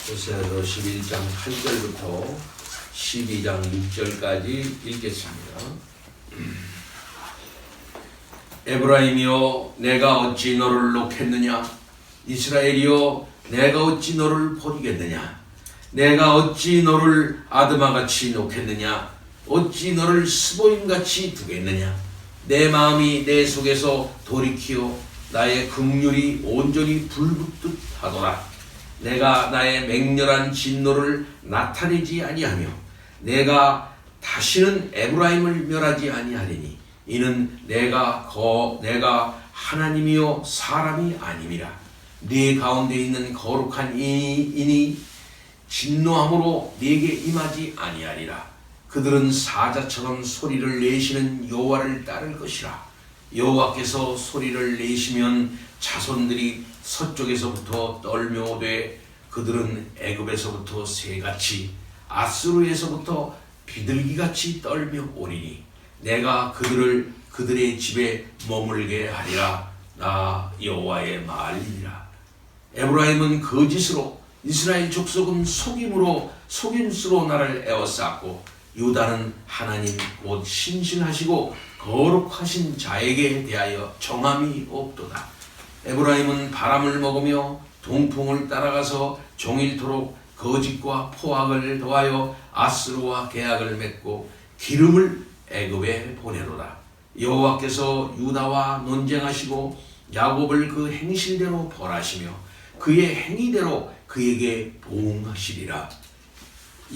호세아서 11장 8절부터 12장 6절까지 읽겠습니다. 에브라임이여 내가 어찌 너를 놓겠느냐? 이스라엘이여 내가 어찌 너를 버리겠느냐? 내가 어찌 너를 아드마같이 놓겠느냐? 어찌 너를 스보임같이 두겠느냐? 내 마음이 내 속에서 돌이키어 나의 긍휼이 온전히 불붙듯 하더라. 내가 나의 맹렬한 진노를 나타내지 아니하며 내가 다시는 에브라임을 멸하지 아니하리니 이는 내가 하나님이요 사람이 아님이라. 네 가운데 있는 거룩한 인이 진노함으로 네게 임하지 아니하리라. 그들은 사자처럼 소리를 내시는 여호와를 따를 것이라. 여호와께서 소리를 내시면 자손들이 서쪽에서부터 떨며 오되 그들은 애굽에서부터 새같이 아수르에서부터 비둘기같이 떨며 오리니 내가 그들을 그들의 집에 머물게 하리라. 나 여호와의 말이니라. 에브라임은 거짓으로 이스라엘 족속은 속임수로 나를 에워쌌고 유다는 하나님 곧 신실하시고 거룩하신 자에게 대하여 정함이 없도다. 에브라임은 바람을 먹으며 동풍을 따라가서 종일토록 거짓과 포악을 더하여 아스루와 계약을 맺고 기름을 애굽에 보내로다. 여호와께서 유다와 논쟁하시고 야곱을 그 행실대로 벌하시며 그의 행위대로 그에게 보응하시리라.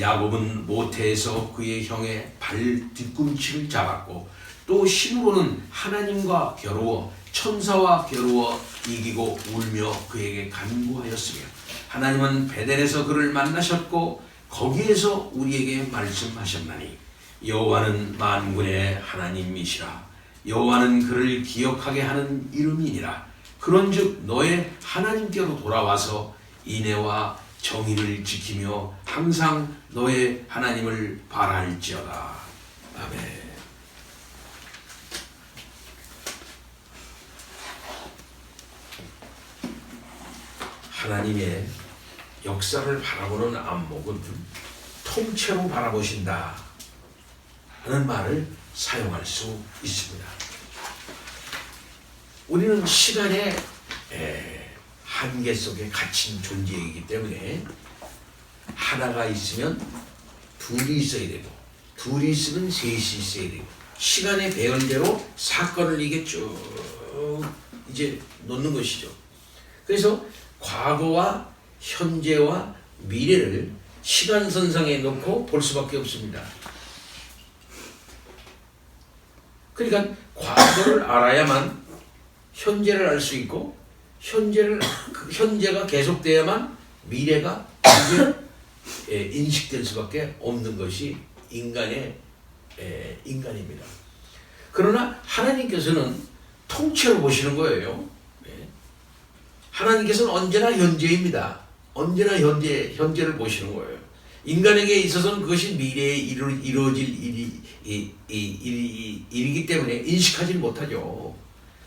야곱은 모태에서 그의 형의 발 뒤꿈치를 잡았고 또 힘으로는 하나님과 겨루어 천사와 겨루어 이기고 울며 그에게 간구하였으며 하나님은 베델에서 그를 만나셨고 거기에서 우리에게 말씀하셨나니 여호와는 만군의 하나님이시라. 여호와는 그를 기억하게 하는 이름이니라. 그런즉 너의 하나님께로 돌아와서 인애와 정의를 지키며 항상 너의 하나님을 바랄지어다. 아멘. 하나님의 역사를 바라보는 안목은 통째로 바라보신다 하는 말을 사용할 수 있습니다. 우리는 시간의 한계 속에 갇힌 존재이기 때문에 하나가 있으면 둘이 있어야 되고 둘이 있으면 셋이 있어야 되고 시간의 배열대로 사건을 이게 쭉 이제 놓는 것이죠. 그래서 과거와 현재와 미래를 시간선상에 놓고 볼 수밖에 없습니다. 그러니까 과거를 알아야만 현재를 알 수 있고 현재가 계속돼야만 미래가 인식될 수밖에 없는 것이 인간입니다. 그러나 하나님께서는 통째로 보시는 거예요. 하나님께서는 언제나 현재입니다. 언제나 현재를 보시는 거예요. 인간에게 있어서는 그것이 미래에 이루어질 일이기 때문에 인식하지 못하죠.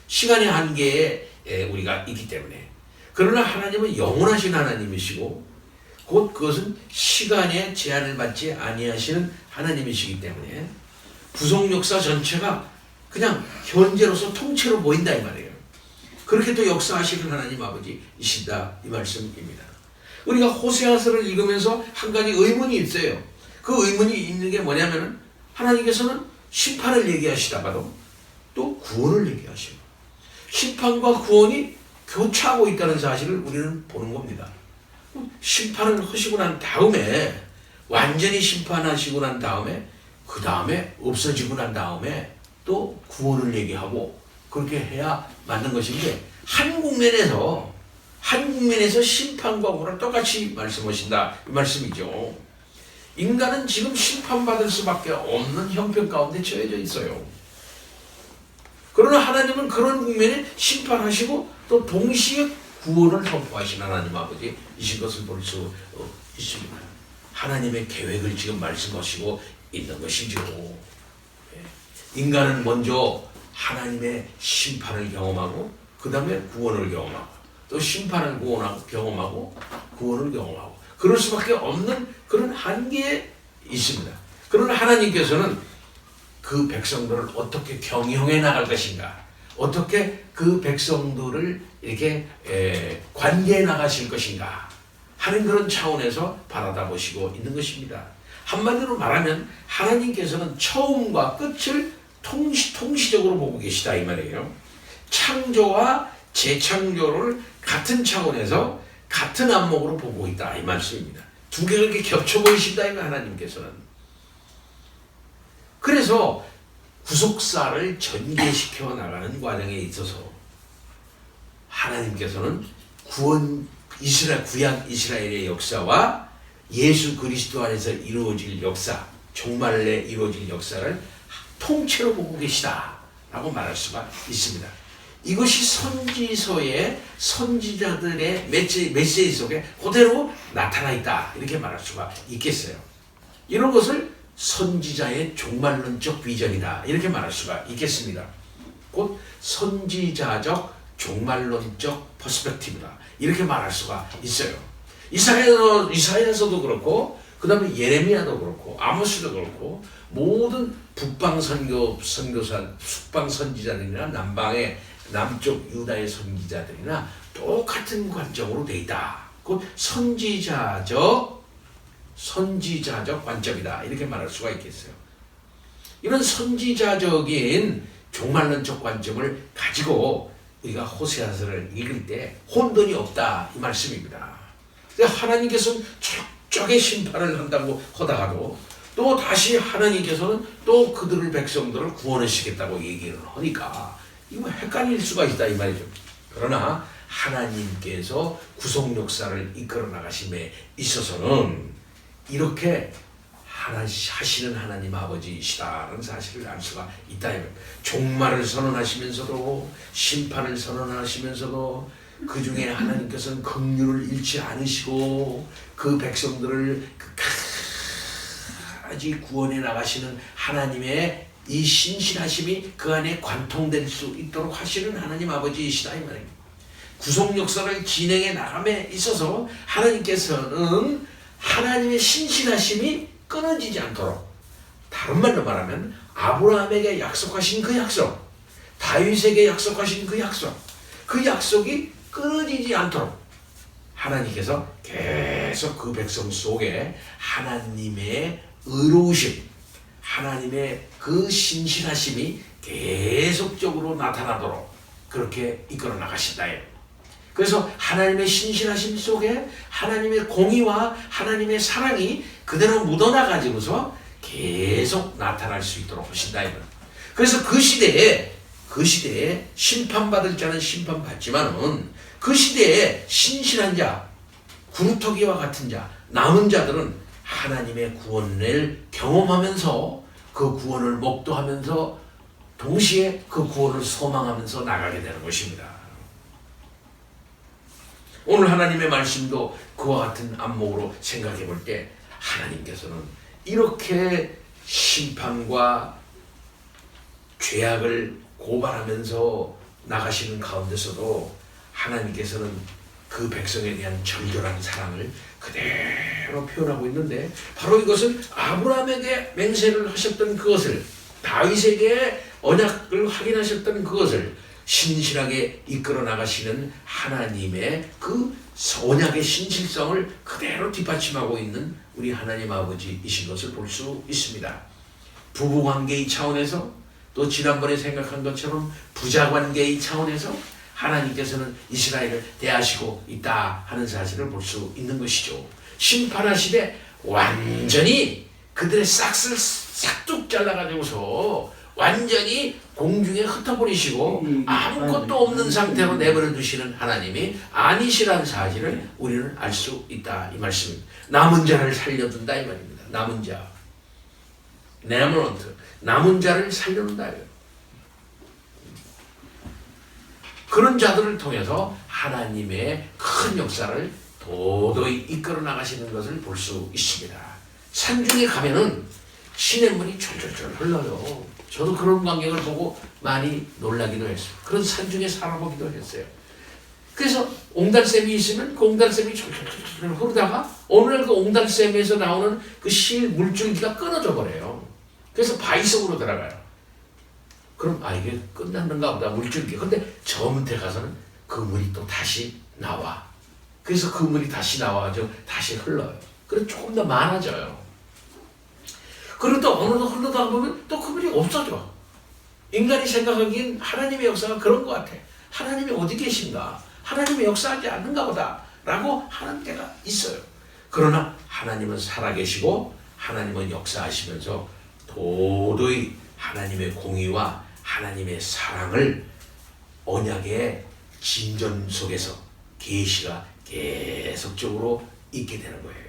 시간의 한계에 우리가 있기 때문에. 그러나 하나님은 영원하신 하나님이시고 곧 그것은 시간의 제한을 받지 아니하시는 하나님이시기 때문에 구속 역사 전체가 그냥 현재로서 통째로 보인다 이 말이에요. 그렇게 또 역사하시는 하나님 아버지이시다 이 말씀입니다. 우리가 호세아서를 읽으면서 한 가지 의문이 있어요. 그 의문이 있는 게 뭐냐면 하나님께서는 심판을 얘기하시다가도 또 구원을 얘기하시고 심판과 구원이 교차하고 있다는 사실을 우리는 보는 겁니다. 심판을 하시고 난 다음에 완전히 심판하시고 난 다음에 그 다음에 없어지고 난 다음에 또 구원을 얘기하고 그렇게 해야 맞는 것인데 한 국면에서 심판과 구원을 똑같이 말씀하신다 이 말씀이죠. 인간은 지금 심판받을 수밖에 없는 형편 가운데 처해져 있어요. 그러나 하나님은 그런 국면에 심판하시고 또 동시에 구원을 선포하신 하나님 아버지이신 것을 볼 수 있습니다. 하나님의 계획을 지금 말씀하시고 있는 것이죠. 인간은 먼저 하나님의 심판을 경험하고 그 다음에 구원을 경험하고 또 심판을 경험하고 구원을 경험하고 그럴 수밖에 없는 그런 한계에 있습니다. 그러나 하나님께서는 그 백성들을 어떻게 경영해 나갈 것인가, 어떻게 그 백성들을 이렇게 관리해 나가실 것인가 하는 그런 차원에서 바라다 보시고 있는 것입니다. 한마디로 말하면 하나님께서는 처음과 끝을 통시적으로 보고 계시다 이 말이에요. 창조와 재창조를 같은 차원에서 같은 안목으로 보고 있다 이 말씀입니다. 두 개가 이렇게 겹쳐 보이신다 이 하나님께서는. 그래서 구속사를 전개시켜 나가는 과정에 있어서 하나님께서는 구약 이스라엘의 역사와 예수 그리스도 안에서 이루어질 역사, 종말에 이루어질 역사를 통째로 보고 계시다라고 말할 수가 있습니다. 이것이 선지서의 선지자들의 메시지 속에 그대로 나타나 있다 이렇게 말할 수가 있겠어요. 이런 것을 선지자의 종말론적 비전이다 이렇게 말할 수가 있겠습니다. 곧 선지자적 종말론적 퍼스펙티브다 이렇게 말할 수가 있어요. 이사야서도 그렇고 그 다음에 예레미야도 그렇고 아모스도 그렇고 모든 북방 선지자들이나 남쪽 유다의 선지자들이나 똑같은 관점으로 돼 있다. 곧 선지자적 관점이다 이렇게 말할 수가 있겠어요. 이런 선지자적인 종말론적 관점을 가지고 우리가 호세아서를 읽을 때 혼돈이 없다 이 말씀입니다. 하나님께서는 철저하게 심판을 한다고 하다가도 또 다시 하나님께서는 또 그들을 백성들을 구원하시겠다고 얘기를 하니까 이거 헷갈릴 수가 있다 이 말이죠. 그러나 하나님께서 구속 역사를 이끌어 나가심에 있어서는 이렇게 하시는 하나님 아버지이시다는 사실을 알 수가 있다. 종말을 선언하시면서도 심판을 선언하시면서도 그 중에 하나님께서는 긍휼을 잃지 않으시고 그 백성들을 끝까지 구원해 나가시는 하나님의 이 신실하심이 그 안에 관통될 수 있도록 하시는 하나님 아버지이시다 이 말입니다. 구속 역사를 진행해 나감에 있어서 하나님께서는 하나님의 신실하심이 끊어지지 않도록, 다른 말로 말하면 아브라함에게 약속하신 그 약속, 다윗에게 약속하신 그 약속이 끊어지지 않도록 하나님께서 계속 그 백성 속에 하나님의 의로우심, 하나님의 그 신실하심이 계속적으로 나타나도록 그렇게 이끌어 나가신다예요. 그래서 하나님의 신실하심 속에 하나님의 공의와 하나님의 사랑이 그대로 묻어나가지고서 계속 나타날 수 있도록 하신다. 그래서 그 시대에 심판받을 자는 심판받지만은 그 시대에 신실한 자, 구루터기와 같은 자, 남은 자들은 하나님의 구원을 경험하면서 그 구원을 목도하면서 동시에 그 구원을 소망하면서 나가게 되는 것입니다. 오늘 하나님의 말씀도 그와 같은 안목으로 생각해 볼 때 하나님께서는 이렇게 심판과 죄악을 고발하면서 나가시는 가운데서도 하나님께서는 그 백성에 대한 절절한 사랑을 그대로 표현하고 있는데, 바로 이것은 아브라함에게 맹세를 하셨던 그것을, 다윗에게 언약을 확인하셨던 그것을 신실하게 이끌어 나가시는 하나님의 그 언약의 신실성을 그대로 뒷받침하고 있는 우리 하나님 아버지이신 것을 볼 수 있습니다. 부부관계의 차원에서, 또 지난번에 생각한 것처럼 부자관계의 차원에서 하나님께서는 이스라엘을 대하시고 있다 하는 사실을 볼 수 있는 것이죠. 심판하시되 완전히 그들의 싹을 싹둑 잘라가지고서 완전히 공중에 흩어버리시고 아무것도 없는 상태로 내버려 두시는 하나님이 아니시라는 사실을 우리는 알 수 있다 이 말씀입니다. 남은 자를 살려둔다 이 말입니다. 남은 자, 레머넌트, 남은 자를 살려둔다. 그런 자들을 통해서 하나님의 큰 역사를 도도히 이끌어 나가시는 것을 볼 수 있습니다. 산중에 가면은 시냇물이 졸졸졸 흘러요. 저도 그런 광경을 보고 많이 놀라기도 했어요. 그런 산중에 살아보기도 했어요. 그래서 옹달샘이 있으면 그 옹달샘이 철철철철 흐르다가 어느 날 그 옹달샘에서 나오는 그 실 물줄기가 끊어져 버려요. 그래서 바위 속으로 들어가요. 그럼 이게 끝났는가 보다 물줄기. 근데 저 밑에 가서는 그 물이 또 다시 나와. 그래서 그 물이 다시 나와가지고 다시 흘러요. 그래서 조금 더 많아져요. 그리고 또 어느 날 흘러다가 보면 또 그 물이 없어져. 인간이 생각하기엔 하나님의 역사가 그런 것 같아. 하나님이 어디 계신가? 하나님이 역사하지 않는가 보다 라고 하는 때가 있어요. 그러나 하나님은 살아계시고 하나님은 역사하시면서 도저히 하나님의 공의와 하나님의 사랑을 언약의 진전 속에서 계시가 계속적으로 있게 되는 거예요.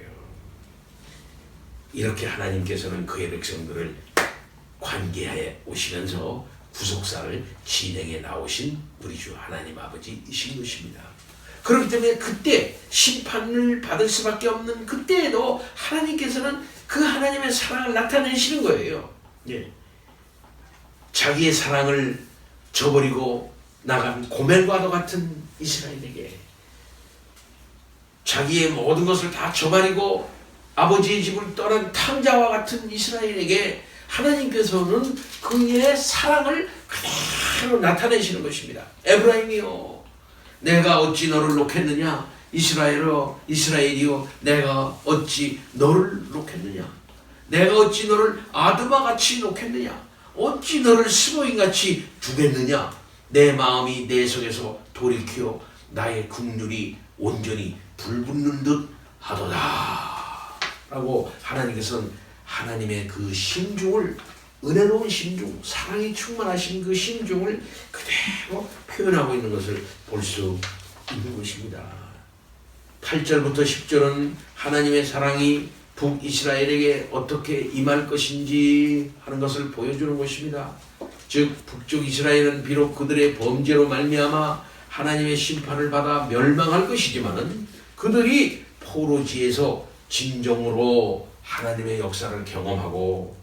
이렇게 하나님께서는 그의 백성들을 관계해 오시면서 구속사를 진행해 나오신 우리 주 하나님 아버지이신 것입니다. 그렇기 때문에 그때 심판을 받을 수밖에 없는 그때에도 하나님께서는 그 하나님의 사랑을 나타내시는 거예요. 예. 자기의 사랑을 저버리고 나간 고멜과도 같은 이스라엘에게, 자기의 모든 것을 다 저버리고 아버지의 집을 떠난 탕자와 같은 이스라엘에게 하나님께서는 그의 사랑을 그대로 나타내시는 것입니다. 에브라임이요, 내가 어찌 너를 놓겠느냐? 이스라엘이요, 내가 어찌 너를 놓겠느냐? 내가 어찌 너를 아드마같이 놓겠느냐? 어찌 너를 스보임같이 두겠느냐? 내 마음이 내 속에서 돌이켜 나의 긍휼이 온전히 불붙는 듯 하도다 라고 하나님께서는 하나님의 그 심중을, 은혜로운 심중, 사랑이 충만하신 그 심중을 그대로 표현하고 있는 것을 볼 수 있는 것입니다. 8절부터 10절은 하나님의 사랑이 북이스라엘에게 어떻게 임할 것인지 하는 것을 보여주는 것입니다. 즉 북쪽 이스라엘은 비록 그들의 범죄로 말미암아 하나님의 심판을 받아 멸망할 것이지만은 그들이 포로지에서 진정으로 하나님의 역사를 경험하고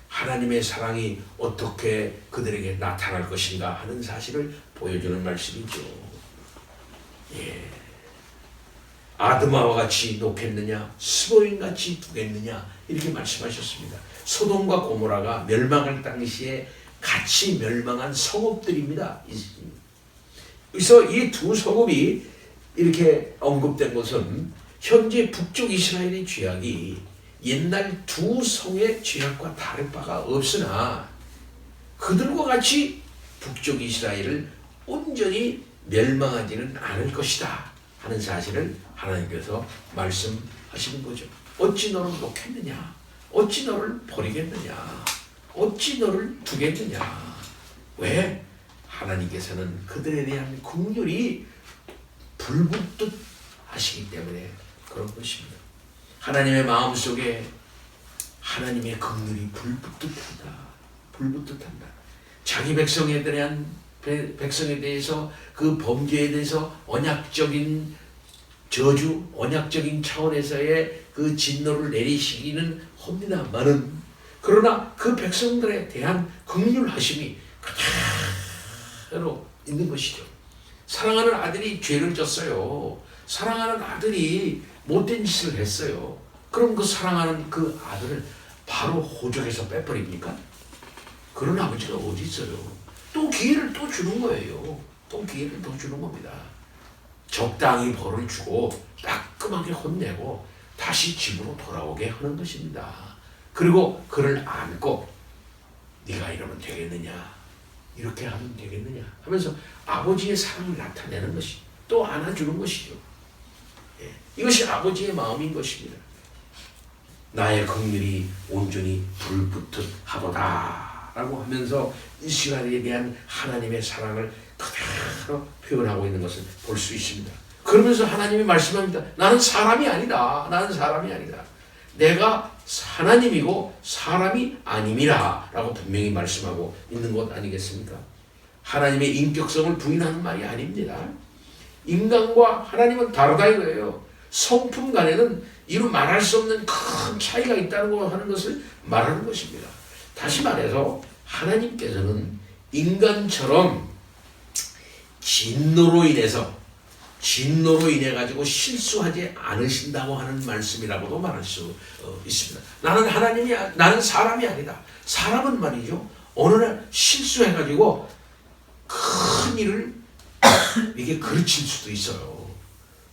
하나님의 사랑이 어떻게 그들에게 나타날 것인가 하는 사실을 보여주는 말씀이죠. 예. 아드마와 같이 놓겠느냐, 스보임같이 두겠느냐, 이렇게 말씀하셨습니다. 소돔과 고모라가 멸망할 당시에 같이 멸망한 성읍들입니다. 그래서 이 두 성읍이 이렇게 언급된 것은 현재 북쪽 이스라엘의 죄악이 옛날 두 성의 죄악과 다를 바가 없으나 그들과 같이 북쪽 이스라엘을 온전히 멸망하지는 않을 것이다 하는 사실을 하나님께서 말씀하시는 거죠. 어찌 너를 놓겠느냐? 어찌 너를 버리겠느냐? 어찌 너를 두겠느냐? 왜? 하나님께서는 그들에 대한 긍휼이 불붙듯 하시기 때문에 그런 것입니다. 하나님의 마음속에 하나님의 긍휼이 불붙듯 한다. 자기 백성에 대해서 그 범죄에 대해서 언약적인 저주, 언약적인 차원에서의 그 진노를 내리시기는 합니다만은, 그러나 그 백성들에 대한 긍휼하심이 그대로 있는 것이죠. 사랑하는 아들이 죄를 졌어요. 사랑하는 아들이 못된 짓을 했어요. 그럼 그 사랑하는 그 아들을 바로 호적에서 빼버립니까? 그런 아버지가 어디 있어요? 또 기회를 또 주는 거예요. 또 기회를 또 주는 겁니다. 적당히 벌을 주고 따끔하게 혼내고 다시 집으로 돌아오게 하는 것입니다. 그리고 그를 안고 네가 이러면 되겠느냐, 이렇게 하면 되겠느냐 하면서 아버지의 사랑을 나타내는 것이, 또 안아주는 것이죠. 예, 이것이 아버지의 마음인 것입니다. 나의 긍휼이 온전히 불붙듯 하도다 라고 하면서 이스라엘에 대한 하나님의 사랑을 그대로 표현하고 있는 것을 볼 수 있습니다. 그러면서 하나님이 말씀합니다. 나는 사람이 아니다. 나는 사람이 아니다. 내가 하나님이고 사람이 아님이라 라고 분명히 말씀하고 있는 것 아니겠습니까? 하나님의 인격성을 부인하는 말이 아닙니다. 인간과 하나님은 다르다 이거예요. 성품 간에는 이루 말할 수 없는 큰 차이가 있다는 거 하는 것을 말하는 것입니다. 다시 말해서 하나님께서는 인간처럼 진노로 인해서 진노로 인해 가지고 실수하지 않으신다고 하는 말씀이라고도 말할 수 있습니다. 나는 사람이 아니다. 사람은 말이죠. 어느 날 실수해 가지고 큰 일을 이게 그르칠 수도 있어요.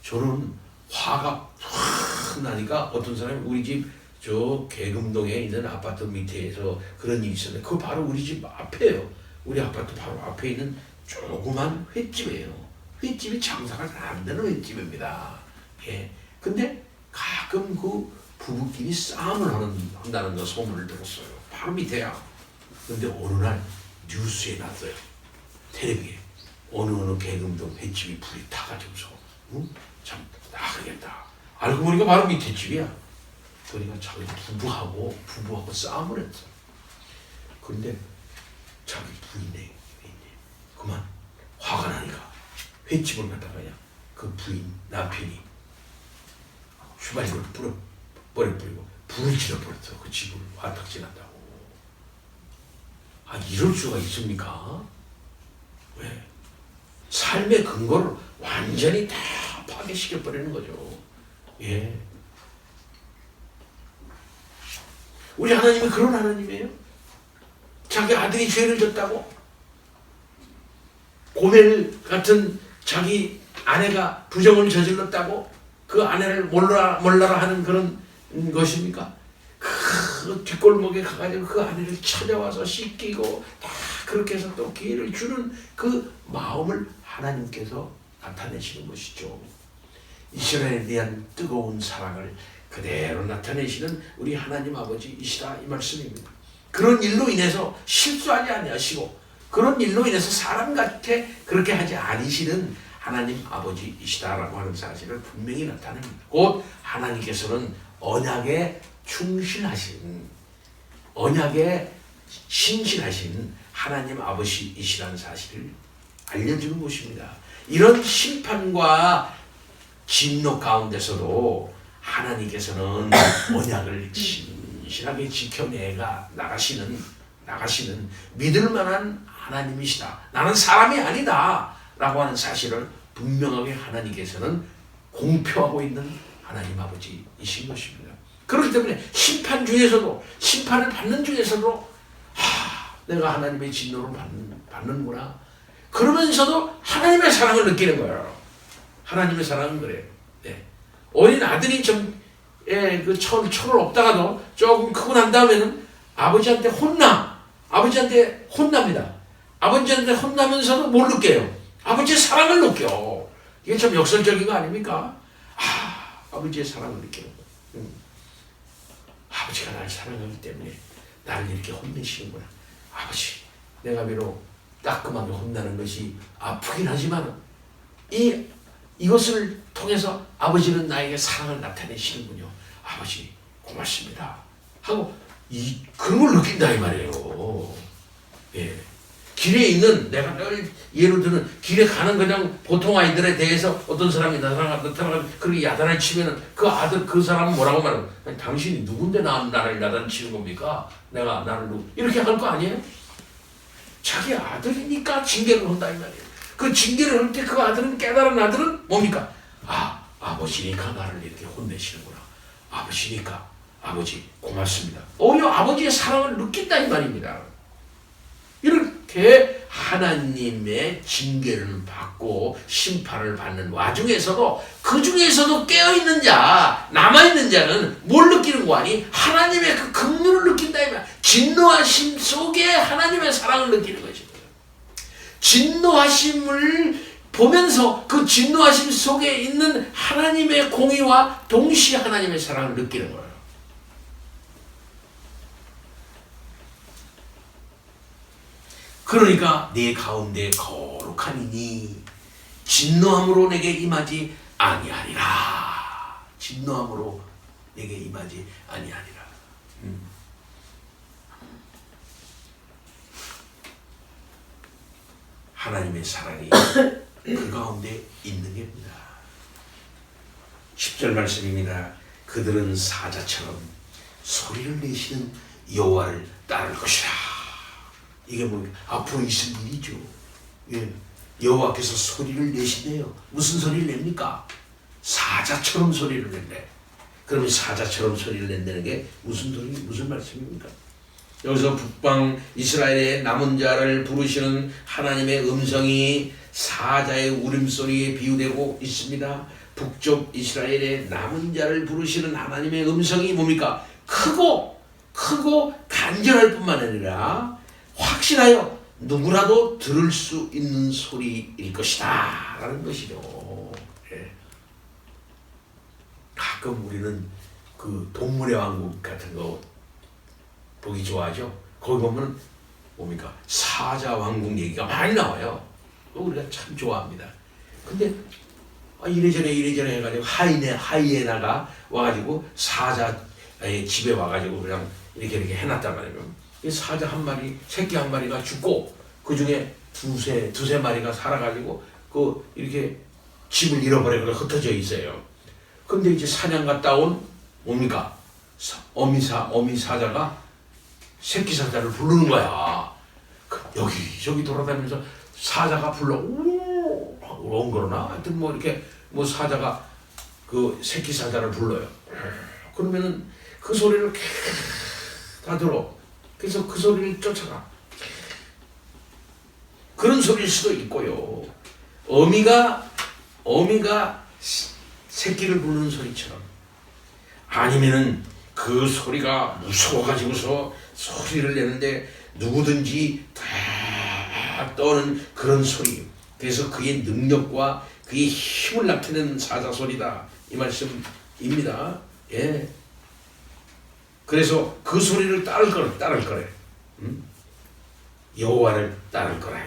저는 화가 확 나니까 어떤 사람이 우리 집 저 계금동에 있는 아파트 밑에서 그런 일이 있었는데 그거 바로 우리 집 앞에요. 우리 아파트 바로 앞에 있는 조그만 횟집이에요. 횟집이 장사가 잘 안 되는 횟집입니다. 예. 근데 가끔 그 부부끼리 싸움을 한다는 거 소문을 들었어요. 바로 밑에야. 근데 어느 날 뉴스에 났어요. 텔레비에. 어느 계금동 횟집이 불이 타가지고서 참 나가겠다. 알고 보니까 바로 밑에 집이야. 그러니까 자기 부부하고 싸움을 했어. 그런데 자기 부인이 그만 화가 나니까 횟집을 갔다가야 그 부인 남편이 휘발유를 뿌리고 불을 질러버렸어. 그 집을 화딱지난다고. 아, 이럴 수가 있습니까? 왜? 삶의 근거를 완전히 다 파괴시켜버리는 거죠. 예. 우리 하나님이 그런 하나님이에요? 자기 아들이 죄를 졌다고? 고멜 같은 자기 아내가 부정을 저질렀다고? 그 아내를 몰라라 하는 그런 것입니까? 그 뒷골목에 가가지고 그 아내를 찾아와서 씻기고 다 그렇게 해서 또 기회를 주는 그 마음을 하나님께서 나타내시는 것이죠. 이스라엘에 대한 뜨거운 사랑을 그대로 나타내시는 우리 하나님 아버지이시다 이 말씀입니다. 그런 일로 인해서 실수하지 아니하시고 그런 일로 인해서 사람 같게 그렇게 하지 않으시는 하나님 아버지이시다라고 하는 사실을 분명히 나타냅니다. 곧 하나님께서는 언약에 충실하신 언약에 신실하신 하나님 아버지이시라는 사실을 알려주는 것입니다. 이런 심판과 진노 가운데서도 하나님께서는 언약을 신실하게 지켜내가 나가시는 믿을 만한 하나님이시다. 나는 사람이 아니다 라고 하는 사실을 분명하게 하나님께서는 공표하고 있는 하나님 아버지이신 것입니다. 그렇기 때문에 심판을 받는 중에서도 내가 하나님의 진노를 받는구나. 그러면서도 하나님의 사랑을 느끼는 거예요. 하나님의 사랑은 그래요. 네. 어린 아들이 그 철을 없다가도 조금 크고 난 다음에는 아버지한테 혼납니다. 아버지한테 혼나면서도 뭘 느껴요? 아버지의 사랑을 느껴. 이게 참 역설적인 거 아닙니까? 아버지의 사랑을 느끼는 거. 아버지가 날 사랑하기 때문에 나를 이렇게 혼내시는구나. 아버지, 내가 비록 따끔하게 혼나는 것이 아프긴 하지만 이것을 통해서 아버지는 나에게 사랑을 나타내시는군요. 아버지 고맙습니다 하고 그런 걸 느낀다 이 말이에요. 예. 길에 있는 내가 늘 예를 들면 길에 가는 그냥 보통 아이들에 대해서 어떤 사람이 나타나가 그렇게 야단을 치면은 그 사람은 뭐라고 말하고 당신이 누군데 나를 야단치는 겁니까? 내가 나를 이렇게 할 거 아니에요? 자기 아들이니까 징계를 한다 이 말이에요. 그 징계를 할 때 그 아들은 깨달은 아들은 뭡니까? 아버지니까 나를 이렇게 혼내시는구나. 아버지니까 아버지 고맙습니다. 오히려 아버지의 사랑을 느낀다 이 말입니다. 이렇게 하나님의 징계를 받고 심판을 받는 와중에서도 그 중에서도 깨어있는 자, 남아있는 자는 뭘 느끼는 거 아니? 하나님의 그 긍휼을 느낀다 이 말. 진노하심 속에 하나님의 사랑을 느끼는 것입니다. 진노하심을 보면서 그 진노하심 속에 있는 하나님의 공의와 동시에 하나님의 사랑을 느끼는 거예요. 그러니까 내 가운데 거룩한 이니 진노함으로 내게 임하지 아니하리라. 진노함으로 내게 임하지 아니하리라. 하나님의 사랑이 그 가운데 있는 겁니다. 10절 말씀입니다. 그들은 사자처럼 소리를 내시는 여호와를 따를 것이라. 이게 뭐 앞으로 있을 일이죠. 예. 여호와께서 소리를 내시네요. 무슨 소리를 냅니까? 사자처럼 소리를 낸대. 그러면 사자처럼 소리를 낸다는 게 무슨 말씀입니까? 여기서 북방 이스라엘의 남은 자를 부르시는 하나님의 음성이 사자의 울음소리에 비유되고 있습니다. 북쪽 이스라엘의 남은 자를 부르시는 하나님의 음성이 뭡니까? 크고 간절할 뿐만 아니라 확실하여 누구라도 들을 수 있는 소리일 것이다 라는 것이죠. 예. 가끔 우리는 그 동물의 왕국 같은 거 보기 좋아하죠. 거기 보면 뭡니까? 사자 왕국 얘기가 많이 나와요. 우리가 참 좋아합니다. 근데 이래저래 해가지고 하이에나가 와가지고 사자의 집에 와가지고 그냥 이렇게 해놨단 말이에요. 이 사자 한 마리, 새끼 한 마리가 죽고 그 중에 두세 마리가 살아가지고 이렇게 집을 잃어버리고 흩어져 있어요. 근데 이제 사냥 갔다 온 뭡니까? 어미 사자가 새끼 사자를 부르는 거야. 여기저기 돌아다니면서 사자가 불러 엉거나 하여튼 이렇게 사자가 그 새끼 사자를 불러요. 그러면은 그 소리를 다 들어. 그래서 그 소리를 쫓아가. 그런 소리일 수도 있고요. 어미가 새끼를 부르는 소리처럼, 아니면은 그 소리가 무서워가지고서 소리를 내는데 누구든지 다 떠는 그런 소리. 그래서 그의 능력과 그의 힘을 나타내는 사자 소리다 이 말씀입니다. 예. 그래서 그 소리를 따를 거래. 여호와를 따를 거라.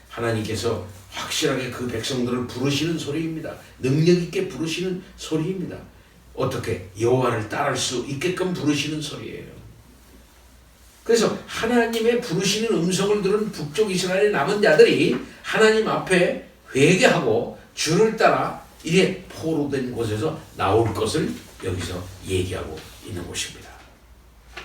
하나님께서 확실하게 그 백성들을 부르시는 소리입니다. 능력 있게 부르시는 소리입니다. 어떻게? 여호와를 따를 수 있게끔 부르시는 소리예요. 그래서 하나님의 부르시는 음성을 들은 북쪽 이스라엘의 남은 자들이 하나님 앞에 회개하고 주를 따라 이래 포로된 곳에서 나올 것을 여기서 얘기하고 있는 것입니다.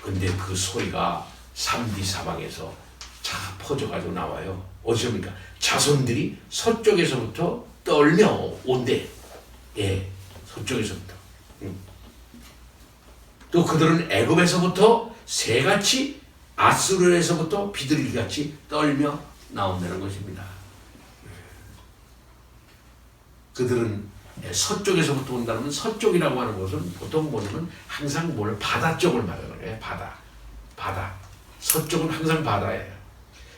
근데 그 소리가 삼디 사방에서 자 퍼져가지고 나와요. 어찌합니까? 자손들이 서쪽에서부터 떨며 온대. 예, 서쪽에서부터. 또 그들은 애굽에서부터 새같이 아수르에서부터 비둘기같이 떨며 나온다는 것입니다. 그들은 서쪽에서부터 온다면, 서쪽이라고 하는 것은 보통 보면 항상 바다 쪽을 말해요. 바다. 서쪽은 항상 바다예요.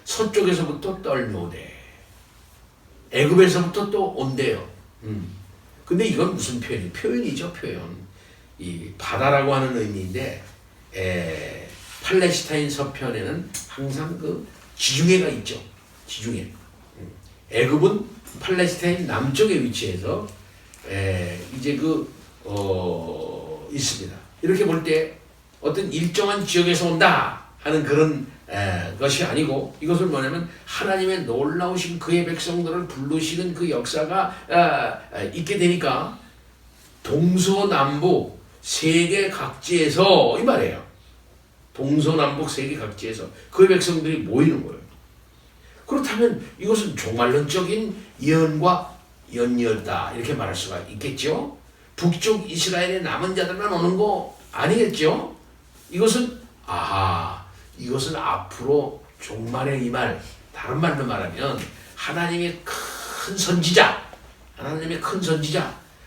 서쪽에서부터 떨며 오대. 애굽에서부터 또 온대요. 근데 이건 무슨 표현이죠, 표현. 이 바다라고 하는 의미인데, 팔레스타인 서편에는 항상 그 지중해가 있죠. 지중해. 애굽은 팔레스타인 남쪽에 위치해서 이제 있습니다. 이렇게 볼 때 어떤 일정한 지역에서 온다 하는 그런 것이 아니고, 이것은 뭐냐면 하나님의 놀라우신 그의 백성들을 부르시는 그 역사가 있게 되니까 동서남북 세계 각지에서 이 말이에요. 동서남북 세계 각지에서 그의 백성들이 모이는 거예요. 그렇다면 이것은 종말론적인 예언과 연이었다 이렇게 말할 수가 있겠죠. 북쪽 이스라엘의 남은 자들만 오는 거 아니겠죠. 이것은 앞으로 종말의 이 말, 다른 말로 말하면 하나님의 큰 선지자,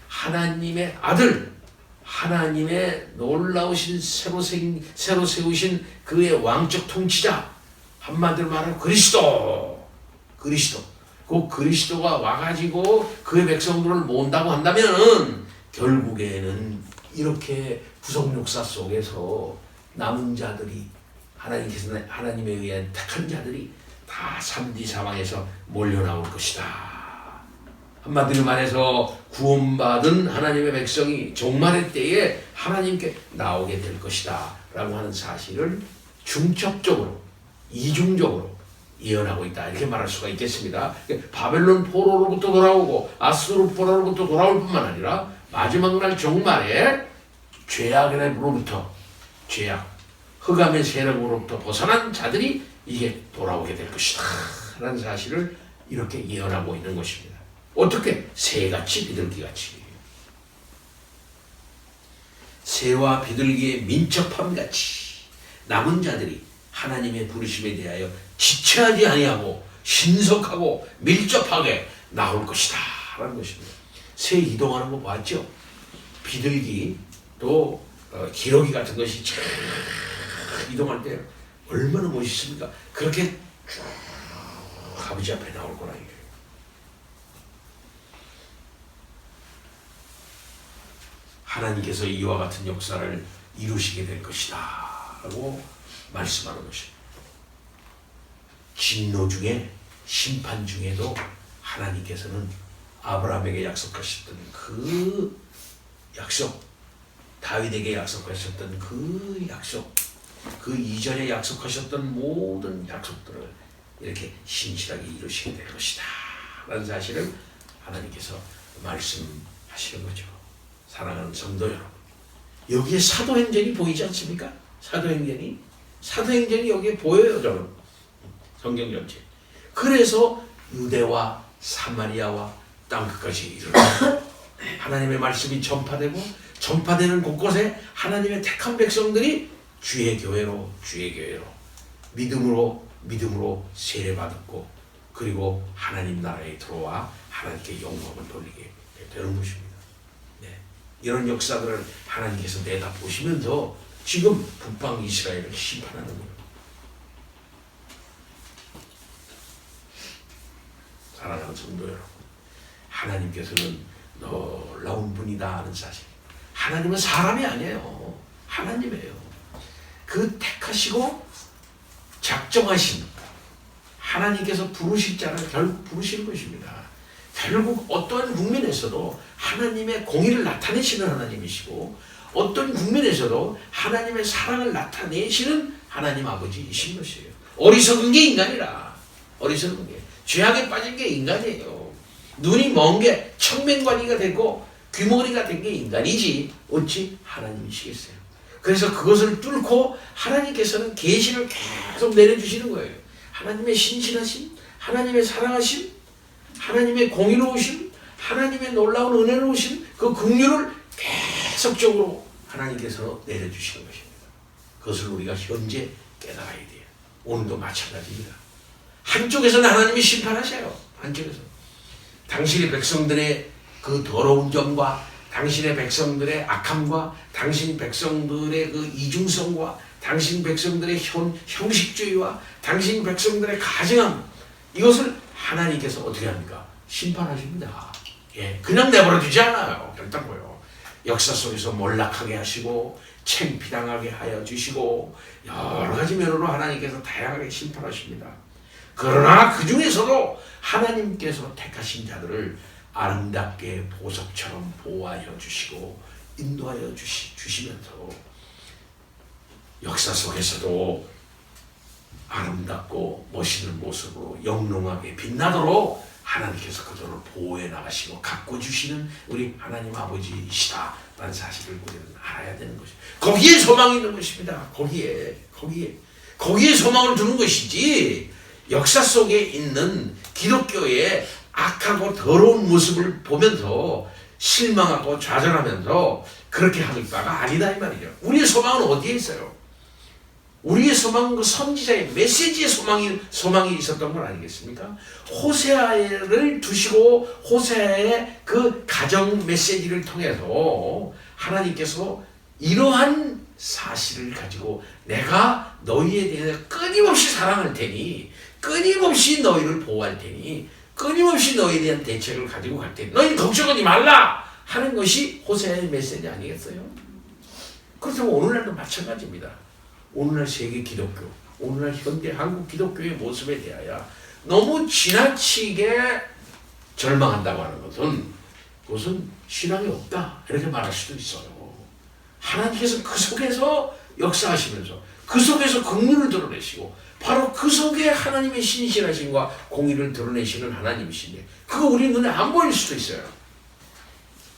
하나님의 아들, 하나님의 놀라우신 새로 세우신 그의 왕적 통치자, 한마디로 말하면 그리스도. 그 그리스도가 와가지고 그의 백성들을 모은다고 한다면 결국에는 이렇게 구속 역사 속에서 남은 자들이, 하나님에 의한 택한 자들이 다 삼디 사방에서 몰려 나올 것이다. 한마디로 말해서 구원받은 하나님의 백성이 종말의 때에 하나님께 나오게 될 것이다 라고 하는 사실을 중첩적으로, 이중적으로 예언하고 있다 이렇게 말할 수가 있겠습니다. 바벨론 포로로부터 돌아오고 아수르 포로로부터 돌아올 뿐만 아니라 마지막 날 종말에 죄악으로부터, 흑암의 세력으로부터 벗어난 자들이 이게 돌아오게 될 것이다 라는 사실을 이렇게 예언하고 있는 것입니다. 어떻게? 새같이 비둘기같이. 새와 비둘기의 민첩함같이 남은 자들이 하나님의 부르심에 대하여 지체하지 아니하고 신속하고 밀접하게 나올 것이다 라는 것입니다. 새 이동하는 거 봤죠? 비둘기 또 기러기 같은 것이 쫙 이동할 때 얼마나 멋있습니까? 그렇게 쭉 아버지 앞에 나올 거라 이거예요. 하나님께서 이와 같은 역사를 이루시게 될 것이다 라고 말씀하는 것입니다. 진노 중에 심판 중에도 하나님께서는 아브라함에게 약속하셨던 그 약속, 다윗에게 약속하셨던 그 약속, 그 이전에 약속하셨던 모든 약속들을 이렇게 신실하게 이루시게 될 것이다 라는 사실을 하나님께서 말씀하시는 거죠. 사랑하는 성도 여러분, 여기에 사도행전이 보이지 않습니까? 사도행전이 여기에 보여요. 저는 성경 전체. 그래서 유대와 사마리아와 땅끝까지 이르러 하나님의 말씀이 전파되는 곳곳에 하나님의 택한 백성들이 주의 교회로 믿음으로 세례받았고, 그리고 하나님 나라에 들어와 하나님께 영광을 돌리게 되는 것입니다. 네. 이런 역사들을 하나님께서 내다보시면서 지금 북방 이스라엘을 심판하는 거예요. 사랑하는 성도 여러분, 하나님께서는 놀라운 분이다 하는 사실. 하나님은 사람이 아니에요. 하나님이에요. 그 택하시고 작정하신 하나님께서 부르실 자를 결국 부르시는 것입니다. 결국 어떠한 국민에서도 하나님의 공의를 나타내시는 하나님이시고, 어떤 국민에서도 하나님의 사랑을 나타내시는 하나님 아버지이신 것이에요. 어리석은 게 인간이라. 어리석은 게. 죄악에 빠진 게 인간이에요. 눈이 먼 게 청맹관이가 되고 귀머리가 된 게 인간이지 어찌 하나님이시겠어요. 그래서 그것을 뚫고 하나님께서는 계시를 계속 내려주시는 거예요. 하나님의 신실하심, 하나님의 사랑하심, 하나님의 공의로우심, 하나님의 놀라운 은혜로우심, 그 긍휼을 계속적으로 하나님께서 내려주시는 것입니다. 그것을 우리가 현재 깨달아야 돼요. 오늘도 마찬가지입니다. 한쪽에서는 하나님이 심판하셔요. 한쪽에서 당신의 백성들의 그 더러운 점과 당신의 백성들의 악함과 당신 백성들의 그 이중성과 당신 백성들의 형식주의와 당신 백성들의 가증함, 이것을 하나님께서 어떻게 합니까? 심판하십니다. 예, 그냥 내버려 두지 않아요. 결단고요. 역사 속에서 몰락하게 하시고 창피당하게 하여 주시고 여러 가지 면으로 하나님께서 다양하게 심판하십니다. 그러나 그 중에서도 하나님께서 택하신 자들을 아름답게 보석처럼 보호하여 주시고 인도하여 주시면서 역사 속에서도 아름답고 멋있는 모습으로 영롱하게 빛나도록 하나님께서 그들을 보호해 나가시고 가꿔주시는 우리 하나님 아버지이시다라는 사실을 우리는 알아야 되는 것입니다. 거기에 소망이 있는 것입니다. 거기에 소망을 두는 것이지, 역사 속에 있는 기독교의 악하고 더러운 모습을 보면서 실망하고 좌절하면서 그렇게 하는 바가 아니다 이 말이죠. 우리의 소망은 어디에 있어요? 우리의 소망은 그 선지자의 메시지의 소망이 있었던 건 아니겠습니까? 호세아를 두시고 호세아의 그 가정 메시지를 통해서 하나님께서 이러한 사실을 가지고 내가 너희에 대해서 끊임없이 사랑할 테니, 끊임없이 너희를 보호할 테니, 끊임없이 너희에 대한 대책을 가지고 갈 테니 너희는 걱정하지 말라 하는 것이 호세아의 메시지 아니겠어요? 그렇다면 오늘날도 마찬가지입니다. 오늘날 세계 기독교, 오늘날 현대 한국 기독교의 모습에 대하여 너무 지나치게 절망한다고 하는 그것은 신앙이 없다 이렇게 말할 수도 있어요. 하나님께서 그 속에서 역사하시면서 그 속에서 긍휼을 드러내시고 바로 그 속에 하나님의 신실하심과 공의를 드러내시는 하나님이신데 그거 우리 눈에 안 보일 수도 있어요.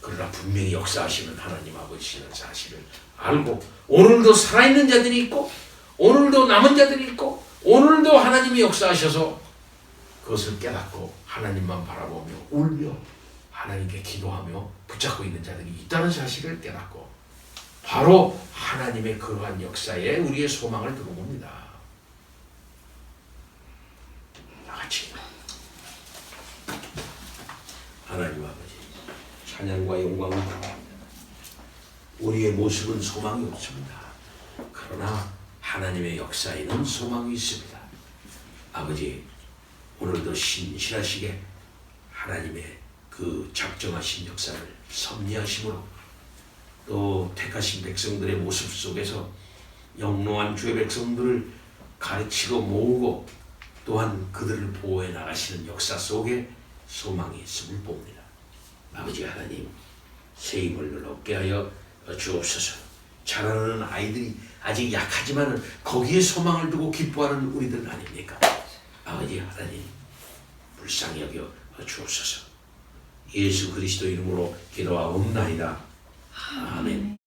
그러나 분명히 역사하시는 하나님 아버지시는 사실을 알고 오늘도 살아있는 자들이 있고 오늘도 남은 자들이 있고 오늘도 하나님이 역사하셔서 그것을 깨닫고 하나님만 바라보며 울며 하나님께 기도하며 붙잡고 있는 자들이 있다는 사실을 깨닫고 바로 하나님의 그러한 역사에 우리의 소망을 두는 겁니다. 다같이 하나님 아버지 찬양과 영광을 드립니다. 우리의 모습은 소망이 없습니다. 그러나 하나님의 역사에는 소망이 있습니다. 아버지 오늘도 신실하시게 하나님의 그 작정하신 역사를 섭리하심으로 또 택하신 백성들의 모습 속에서 영롱한 주의 백성들을 가르치고 모으고 또한 그들을 보호해 나가시는 역사 속에 소망이 있음을 봅니다. 아버지 하나님 새 힘을 얻게 하여 주옵소서. 자라나는 아이들이 아직 약하지만 거기에 소망을 두고 기뻐하는 우리들 아닙니까? 아버지 하나님 불쌍히 여겨 주옵소서. 예수 그리스도 이름으로 기도하옵나이다. 아멘.